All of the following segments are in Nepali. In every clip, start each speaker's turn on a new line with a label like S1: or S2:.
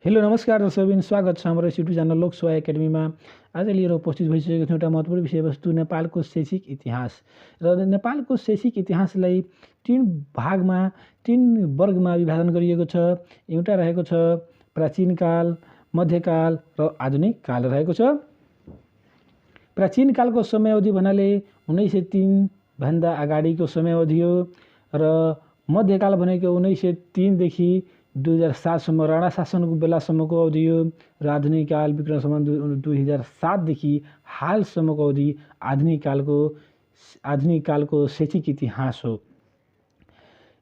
S1: हेलो नमस्कार दर्शकबिन, स्वागत छ हाम्रो युट्युब च्यानल लोकसेवा एकाडेमीमा। आज लिएर उपस्थित भइसकेको छु एउटा महत्त्वपूर्ण विषयवस्तु नेपालको शैक्षिक इतिहास। र नेपालको शैक्षिक इतिहासलाई तीन भागमा तीन वर्गमा विभाजन गरिएको छ। एउटा रहेको छ प्राचीन काल, मध्यकाल र आधुनिक काल रहेको छ। प्राचीन कालको समयावधि भन्नाले 1903 भन्दा अगाडिको समयावधि हो र मध्यकाल भनेको 1903 देखि 2007 सम्म राणा शासनको बेलासम्मको अवधि हो र आधुनिक काल विक्रम सम्बन्ध 2007 देखि हालसम्मको अवधि आधुनिक कालको शैक्षिक इतिहास हो।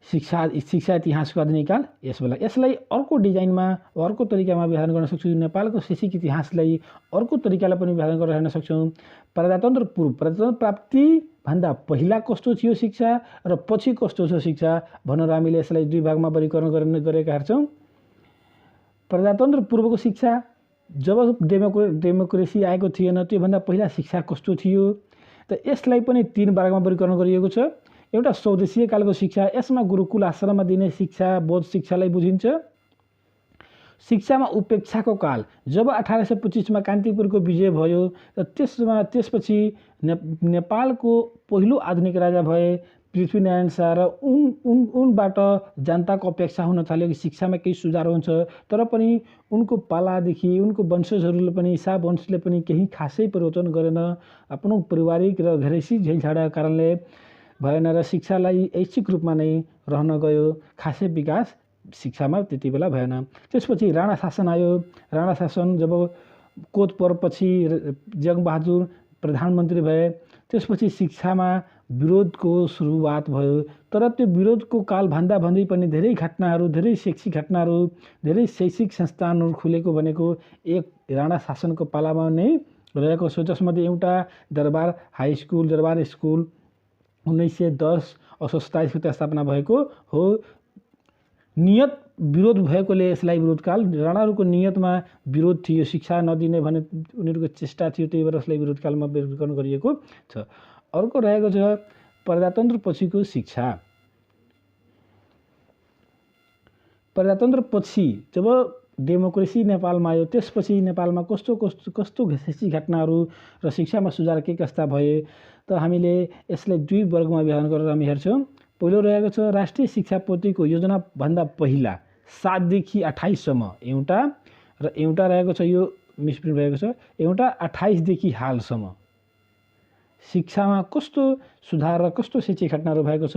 S1: शिक्षा इतिहासको आधुनिक काल यसलाई अर्को डिजाइनमा अर्को तरिकामा विभाजन गर्न सक्छौँ। नेपालको शैक्षिक इतिहासलाई अर्को तरिकाले पनि विभाजन गरेर हेर्न सक्छौँ। प्रजातन्त्र पूर्व, प्रजातन्त्र प्राप्ति भन्दा पहिला कस्तो थियो शिक्षा र पछि कस्तो छ शिक्षा भनेर हामीले यसलाई दुई भागमा वर्गीकरण गरेका हेर्छौँ। प्रजातन्त्र पूर्वको शिक्षा, जब डेमोक्रेसी आएको थिएन त्योभन्दा पहिला शिक्षा कस्तो थियो, त यसलाई पनि तीन वर्गमा वर्गीकरण गरिएको छ। एउटा स्वदेशीय कालको शिक्षा, यसमा गुरुकुल आश्रममा दिने शिक्षा बोध शिक्षालाई बुझिन्छ। शिक्षामा उपेक्षाको काल, जब 1825 कान्तिपुरको विजय भयो र त्यसपछि नेपालको पहिलो आधुनिक राजा भए पृथ्वीनारायण शाह र उनबाट जनताको अपेक्षा हुन थाल्यो कि शिक्षामा केही सुधार हुन्छ। तर पनि उनको पालादेखि उनको वंशजहरूले पनि शाह वंशले पनि केही खासै परिवर्तन गरेन। आफ्नो पारिवारिक र घरेसी झैझगडाका कारणले भएन र शिक्षालाई ऐच्छिक रूपमा नै रहन गयो। खासै विकास शिक्षामा त्यति बेला भएन। त्यसपछि राणा शासन आयो। राणा शासन जब कोतपरपछि जङ्गबहादुर प्रधानमन्त्री भए, त्यसपछि शिक्षामा विरोधको सुरुवात भयो। तर त्यो विरोधको काल भन्दै पनि धेरै घटनाहरू, धेरै शैक्षिक घटनाहरू, धेरै शैक्षिक संस्थानहरू खुलेको भनेको एक राणा शासनको पालामा नै रहेको छ। जसमध्ये एउटा दरबार हाई स्कुल, दरबार स्कुल 1910 असोज 27 स्थापना भएको हो। नियत विरोध भएकोले यसलाई विरोधकाल, राणाहरूको नियतमा विरोध थियो, शिक्षा नदिने भने उनीहरूको चेष्टा थियो, त्यही भएर यसलाई विरोधकालमा वर्गीकरण गरिएको छ। अर्को रहेको छ प्रजातन्त्र पछिको शिक्षा। प्रजातन्त्र पछि जब डेमोक्रेसी नेपालमा आयो, त्यसपछि नेपालमा कस्तो शैक्षिक घटनाहरू र शिक्षामा सुधार के कस्ता भए, त हामीले यसलाई दुई वर्गमा विभाजन गरेर हामी हेर्छौँ। पहिलो रहेको छ राष्ट्रिय शिक्षा पोथीको योजना भन्दा पहिला 7 देखि 28 सम्म एउटा, र एउटा रहेको छ यो मिसप्रिन्ट भएको छ, एउटा 28 देखि हालसम्म शिक्षामा कस्तो सुधार र कस्तो शैक्षिक घटनाहरू भएको छ,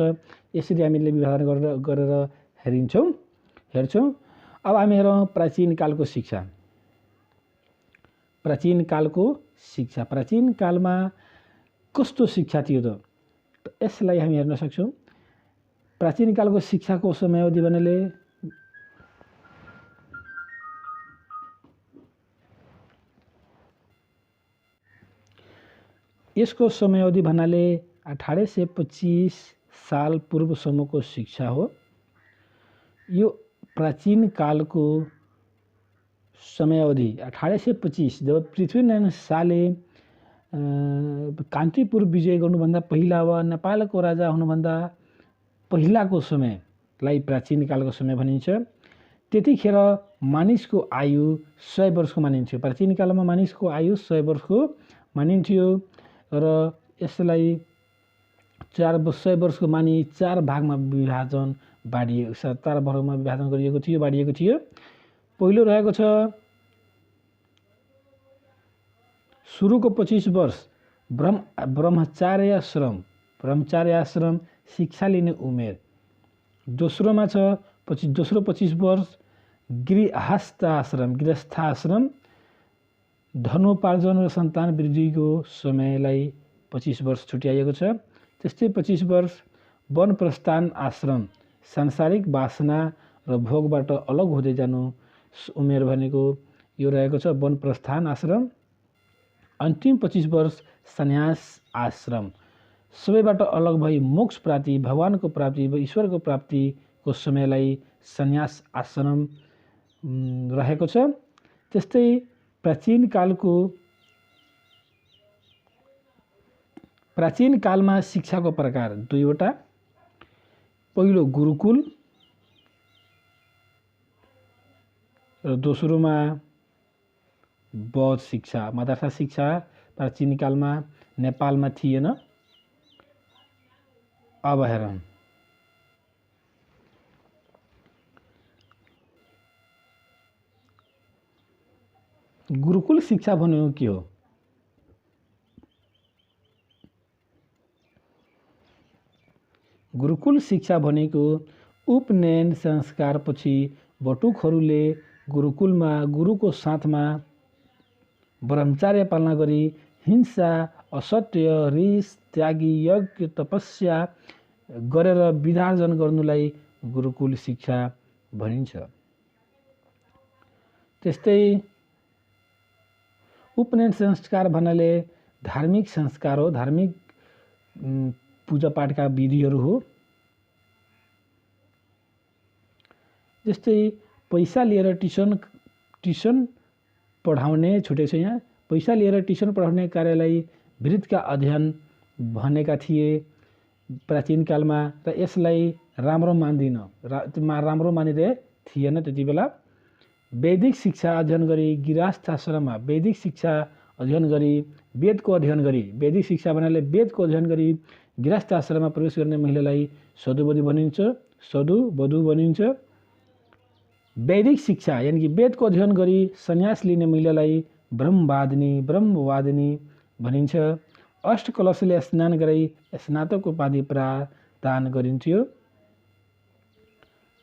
S1: यसरी हामीले विभाजन गरेर हेर्छौँ। अब हामी हेरौँ प्राचीन कालको शिक्षा। प्राचीन कालमा कस्तो शिक्षा थियो त यसलाई हामी हेर्न सक्छौँ। प्राचीन कालको शिक्षाको समयावधि भन्नाले यसको समयावधि भन्नाले 1825 साल पूर्वसम्मको शिक्षा हो। यो प्राचीन कालको समयावधि 1825 जब पृथ्वीनारायण शाहले कान्तिपुर विजय गर्नुभन्दा पहिला वा नेपालको राजा हुनुभन्दा पहिलाको समयलाई प्राचीन कालको समय भनिन्छ। त्यतिखेर मानिसको आयु 100 वर्षको मानिन्थ्यो। प्राचीन कालमा मानिसको आयु 100 वर्षको मानिन्थ्यो र यसलाई 100 वर्षको मानि 4 भागमा विभाजन गरिएको थियो। पहिलो रहेको छ सुरुको 25 वर्ष ब्रह्मचार्य आश्रम शिक्षा लिने उमेर। दोस्रोमा छ दोस्रो 25 वर्ष गृहस्थाश्रम धनोपार्जन र सन्तान वृद्धिको समयलाई 25 वर्ष छुट्याइएको छ। त्यस्तै 25 वर्ष वनप्रस्थान आश्रम सांसारिक वासना र भोगबाट अलग हुँदै जानु उमेर भनेको यो रहेको छ वनप्रस्थान आश्रम। अन्तिम 25 वर्ष सन्यास आश्रम, सबैबाट अलग भई मोक्ष प्राप्ति, भगवानको प्राप्ति वा ईश्वरको प्राप्तिको समयलाई सन्यास आश्रम रहेको छ। त्यस्तै प्राचीन कालमा शिक्षाको प्रकार दुईवटा। पहिलो गुरुकुल र दोस्रोमा बौद्ध शिक्षा। मदरसा शिक्षा प्राचीन कालमा नेपालमा थिएन। अब हेर गुरुकुल शिक्षा भनेको के हो? गुरुकुल शिक्षा भनेको उपनयन संस्कारपछि बटुकहरूले गुरुकुलमा गुरुको साथमा ब्रह्मचार्य पालना गरी हिंसा, असत्य, रिस, त्यागी, यज्ञ, तपस्या गरेर विधार्जन गर्नुलाई गुरुकुल शिक्षा भनिन्छ। त्यस्तै उपनयन संस्कार भन्नाले धार्मिक संस्कार हो, धार्मिक पूजापाठका विधिहरू हो। जस्तै पैसा लिएर ट्युसन पढाउने छुटेको छ। यहाँ पैसा लिएर ट्युसन पढाउने कार्यलाई वृत्तका अध्ययन भनेका थिए प्राचीन कालमा, र यसलाई राम्रो मानिँदै थिएन त्यति बेला। वैदिक शिक्षा अध्ययन गरी गृहस्थ आश्रममा वैदिक शिक्षा अध्ययन गरी वेदको अध्ययन गरी, वैदिक शिक्षा भन्नाले वेदको अध्ययन गरी गृहस्थ आश्रममा प्रवेश गर्ने महिलालाई सधुवधु भनिन्छ। वैदिक शिक्षा यानि कि वेदको अध्ययन गरी सन्यास लिने महिलालाई ब्रह्मवादिनी भनिन्छ। अष्टकलशले स्नान गराई स्नातक उपाधि प्रदान गरिन्थ्यो।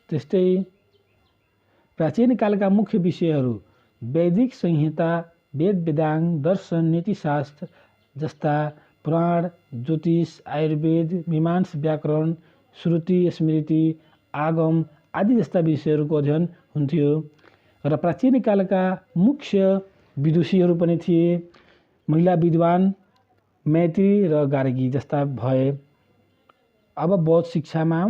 S1: त्यस्तै प्राचीन कालका मुख्य विषयहरू वैदिक संहिता, वेद वेदांग, दर्शन, नीतिशास्त्र जस्ता पुराण, ज्योतिष, आयुर्वेद, मीमांसा, व्याकरण, श्रुति, स्मृति, आगम आदि जस्ता विषयहरूको अध्ययन हुन्थ्यो। र प्राचीन कालका मुख्य विदुषीहरू पनि थिए। महिला विद्वान मैत्री र गार्गी जस्ता भए। अब बौद्ध शिक्षामा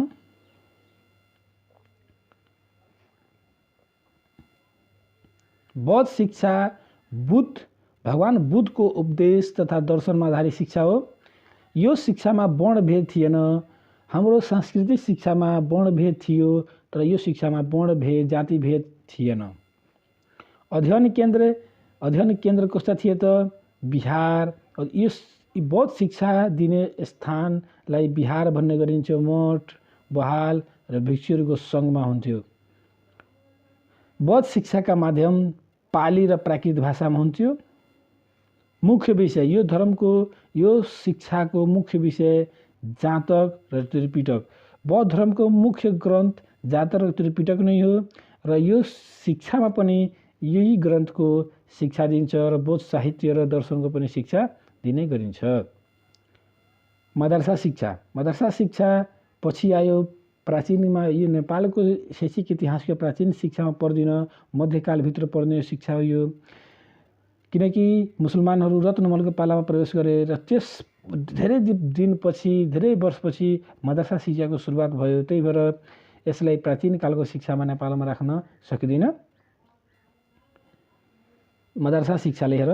S1: बौद्ध शिक्षा भगवान बुद्धको उपदेश तथा दर्शनमा आधारित शिक्षा हो। यो शिक्षामा वर्णभेद थिएन। हाम्रो सांस्कृतिक शिक्षामा वर्णभेद थियो, तर यो शिक्षामा वर्णभेद, जातिभेद थिएन। अध्ययन केन्द्र कस्ता थिए त? बिहार। यो बौद्ध शिक्षा दिने स्थानलाई बिहार भन्ने गरिन्छ। मठ, बहाल र भिक्षुहरूको सङ्घमा हुन्थ्यो। बौद्ध शिक्षाका माध्यम पाली र प्राकृत भाषामा हुन्थ्यो। मुख्य विषय यो शिक्षाको मुख्य विषय जातक र त्रिपिटक। बौद्ध धर्मको मुख्य ग्रन्थ जातक र त्रिपिटक नै हो, र यो शिक्षामा पनि यही ग्रन्थको शिक्षा दिन्छ, र बौद्ध साहित्य र दर्शनको पनि शिक्षा दिने गरिन्छ। मदरसा शिक्षा पछि आयो। प्राचीनमा यो नेपालको शैक्षिक इतिहासको प्राचीन शिक्षामा पर्दैन, मध्यकालभित्र पर्ने शिक्षा हो यो। किनकि मुसलमानहरू रत्नमलको पालामा प्रवेश गरे र त्यस धेरै दिनपछि, धेरै वर्षपछि मदरसा शिक्षाको सुरुवात भयो। त्यही भएर यसलाई प्राचीन कालको शिक्षामा नेपालमा राख्न सकिँदैन। मदरसा शिक्षाले हेर,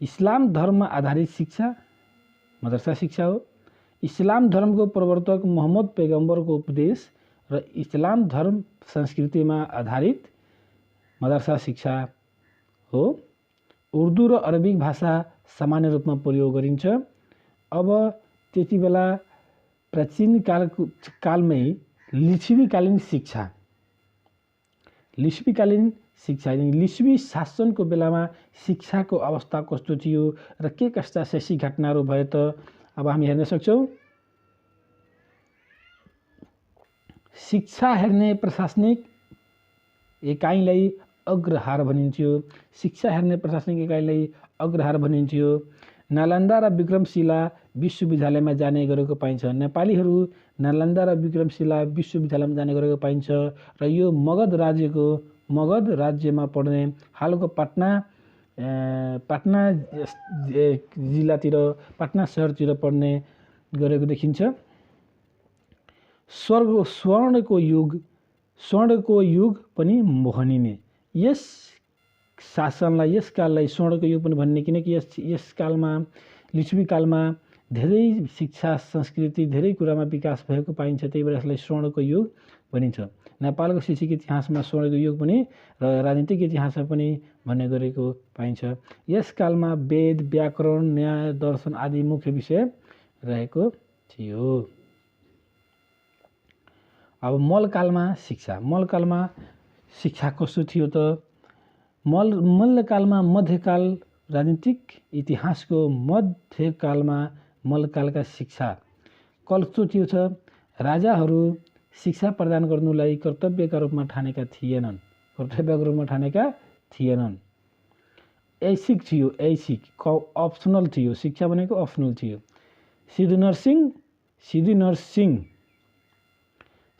S1: इस्लाम धर्म आधारित शिक्षा मदरसा शिक्षा हो। इस्लाम धर्मको प्रवर्तक मोहम्मद पैगम्बरको उपदेश र इस्लाम धर्म संस्कृतिमा आधारित मदरसा शिक्षा हो। उर्दू र अरबिक भाषा सामान्य रूपमा प्रयोग गरिन्छ। अब त्यति बेला प्राचीन कालमै लिच्छवीकालीन शिक्षा लिच्छवी शासनको बेलामा शिक्षाको अवस्था कस्तो थियो र के कस्ता शैक्षिक घटनाहरू भए त अब हामी हेर्न सक्छौँ। शिक्षा हेर्ने प्रशासनिक एकाइलाई अग्रहार भनिन्थ्यो। नालन्दा र विक्रमशिला विश्वविद्यालयमा जाने गरेको पाइन्छ। नेपालीहरू नालन्दा र विक्रमशिला विश्वविद्यालयमा जाने गरेको पाइन्छ, र यो मगध राज्यमा पर्ने हालको पटना जिल्लातिर, पटना शहरतिर पर्ने गरेको देखिन्छ। स्वर्णको युग पनि भनिने। यस काललाई स्वर्णको युग पनि भनिने, किनकि यस कालमा लिच्छवी कालमा धेरै शिक्षा, संस्कृति, धेरै कुरामा विकास भएको पाइन्छ। त्यही भएर यसलाई स्वर्णको युग भनिन्छ। नेपालको शैक्षिक इतिहासमा स्वर्णको युग पनि र राजनीतिक इतिहासमा पनि भन्ने गरेको पाइन्छ। यस कालमा वेद, व्याकरण, न्याय, दर्शन आदि मुख्य विषय रहेको थियो। अब मल्लकालमा शिक्षा। मल्लकालमा शिक्षा कस्तो थियो त? मल्लकालमा मध्यकाल राजनीतिक इतिहासको मध्यकालमा मल्लकालका शिक्षा कस्तो थियो छ? राजाहरू शिक्षा प्रदान गर्नुलाई कर्तव्यका रूपमा ठानेका थिएनन्। ऐच्छिक थियो, अप्सनल थियो। शिक्षा भनेको अप्सनल थियो।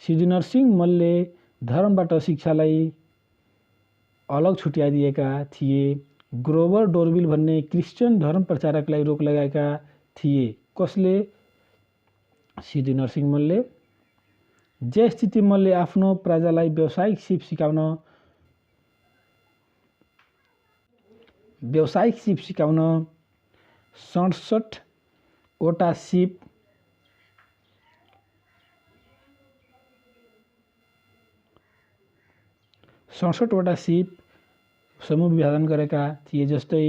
S1: सिद्धिनरसिंह मल्लले धर्मबाट शिक्षालाई अलग छुट्याइदिएका थिए। ग्रोभर डोरविल भन्ने क्रिस्चियन धर्म प्रचारकलाई रोक लगाएका थिए। कसले? सिद्धिनरसिंह मल्लले। जे स्थिति मल्लले आफ्नो प्रजालाई व्यावसायिक सिप सिकाउन 67वटा सिप समूह विभाजन गरेका थिए। जस्तै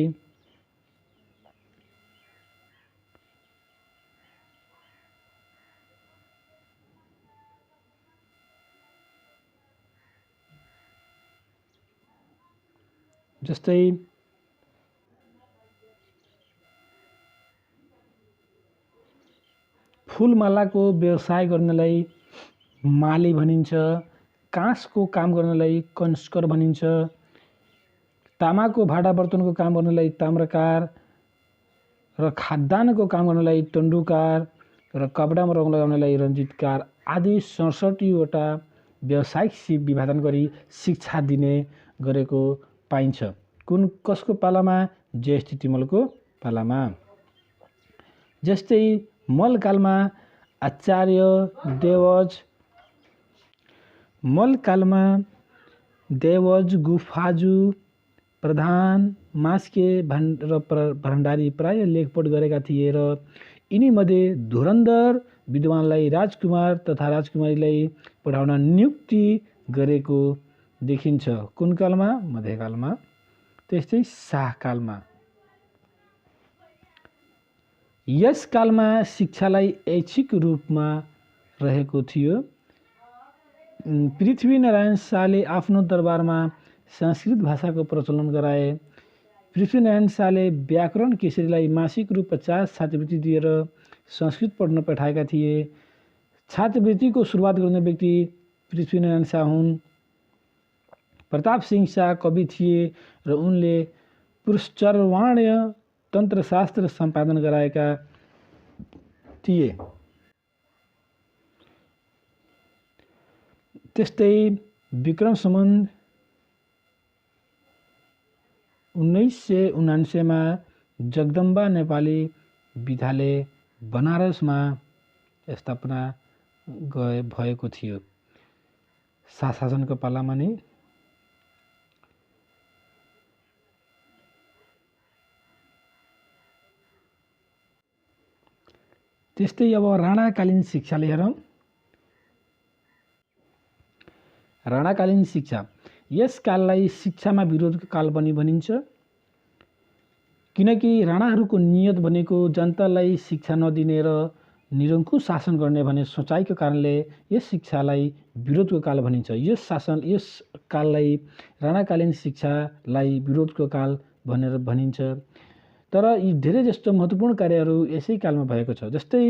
S1: फूलमालाको व्यवसाय गर्नलाई माली भनिन्छ। काँसको काम गर्नलाई कन्स्कर भनिन्छ। तामाको भाँडा बर्तनको काम गर्नलाई ताम्रकार र खाद्यान्नको काम गर्नलाई टन्डुकार र कपडामा रङ लगाउनलाई रञ्जितकार आदि 67वटा व्यावसायिक सिप विभाजन गरी शिक्षा दिने गरेको पाइन्छ। कसको पालामा? जयस्थिति मल्लको पालामा। जस्तै मल्लकालमा देवज, गुफाजु, प्रधान, मास्के र भण्डारी प्राय लेखपढ गरेका थिए र यिनीमध्ये धुरन्धर विद्वानलाई राजकुमार तथा राजकुमारीलाई पढाउन नियुक्ति गरेको देखिन्छ। कुन कालमा? मध्यकालमा। त्यस्तै शाहकालमा। यस कालमा शिक्षालाई ऐच्छिक रूपमा रहेको थियो। पृथ्वीनारायण शाहले आफ्नो दरबारमा संस्कृत भाषाको प्रचलन गराए। पृथ्वीनारायण शाहले व्याकरण केसरीलाई मासिक रु 50 छात्रवृत्ति दिएर संस्कृत पढ्न पठाएका थिए। छात्रवृत्तिको सुरुवात गर्ने व्यक्ति पृथ्वीनारायण शाह हुन्। प्रताप सिंह शाह कवि थिए र उनले पुष्करवाण्य तन्त्रशास्त्र सम्पादन गराएका थिए। त्यस्तै विक्रम सम्बन्ध 1979 मा जगदम्बा नेपाली विद्यालय बनारसमा स्थापना भएको थियो। शासनको पालामा नै। त्यस्तै अब राणाकालीन शिक्षालाई हेरौँ। राणाकालीन शिक्षा। यस काललाई शिक्षामा विरोधको काल पनि भनिन्छ, किनकि राणाहरूको नियत भनेको जनतालाई शिक्षा नदिने र निरङ्कुश शासन गर्ने भन्ने सोचाइको कारणले यस शिक्षालाई विरोधको काल भनिन्छ। यस काललाई राणाकालीन शिक्षालाई विरोधको काल भनेर भनिन्छ। तर यी धेरै जस्तो महत्त्वपूर्ण कार्यहरू यसै कालमा भएको छ। जस्तै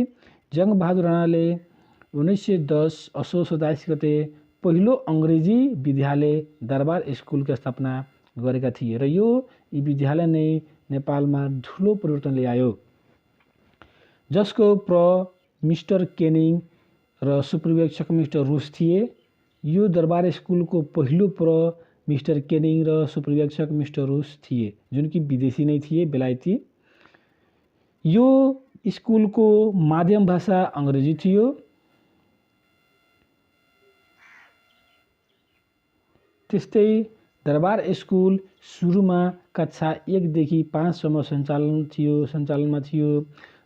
S1: जङ्गबहादुर राणाले 1910 असोज 27 गते पहिलो अङ्ग्रेजी विद्यालय दरबार स्कुलको स्थापना गरेका थिए र यी विद्यालय नै नेपालमा ठुलो परिवर्तन ल्यायो, जसको मिस्टर केनिङ र सुपरिवेक्षक मिस्टर रुस थिए। यो दरबार स्कुलको पहिलो मिस्टर केनिङ र सुपरिवेक्षक मिस्टर रुस थिए, जुन कि विदेशी नै थिए, बेलायती। यो स्कुलको माध्यम भाषा अङ्ग्रेजी थियो। त्यस्तै दरबार स्कुल सुरुमा कक्षा 1 देखि 5 सम्म सञ्चालनमा थियो।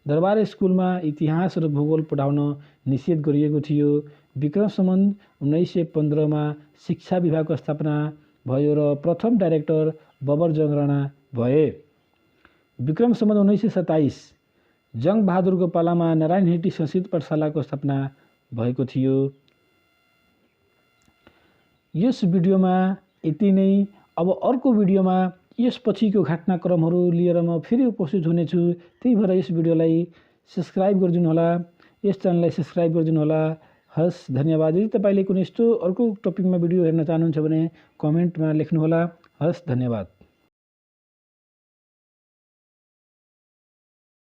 S1: दरबार स्कुलमा इतिहास र भूगोल पढाउन निषेध गरिएको थियो। विक्रम सम्बन्ध 1915 मा शिक्षा विभागको स्थापना भयो र प्रथम डाइरेक्टर बबरजङ राणा भए। विक्रम सम्वत 1927 जङ्गबहादुरको पालामा नारायण हिटी संस्कृत पाठशालाको स्थापना भएको थियो। यस भिडियोमा यति नै। अब अर्को भिडियोमा यसपछिको घटनाक्रमहरू लिएर म फेरि उपस्थित हुनेछु। त्यही भएर यस भिडियोलाई सब्सक्राइब गरिदिनु होला, यस च्यानललाई सब्सक्राइब गरिदिनु होला। हस्, धन्यवाद। यदि तपाईँले कुनै यस्तो अर्को टपिकमा भिडियो हेर्न चाहनुहुन्छ भने कमेन्टमा लेख्नुहोला। हस्, धन्यवाद।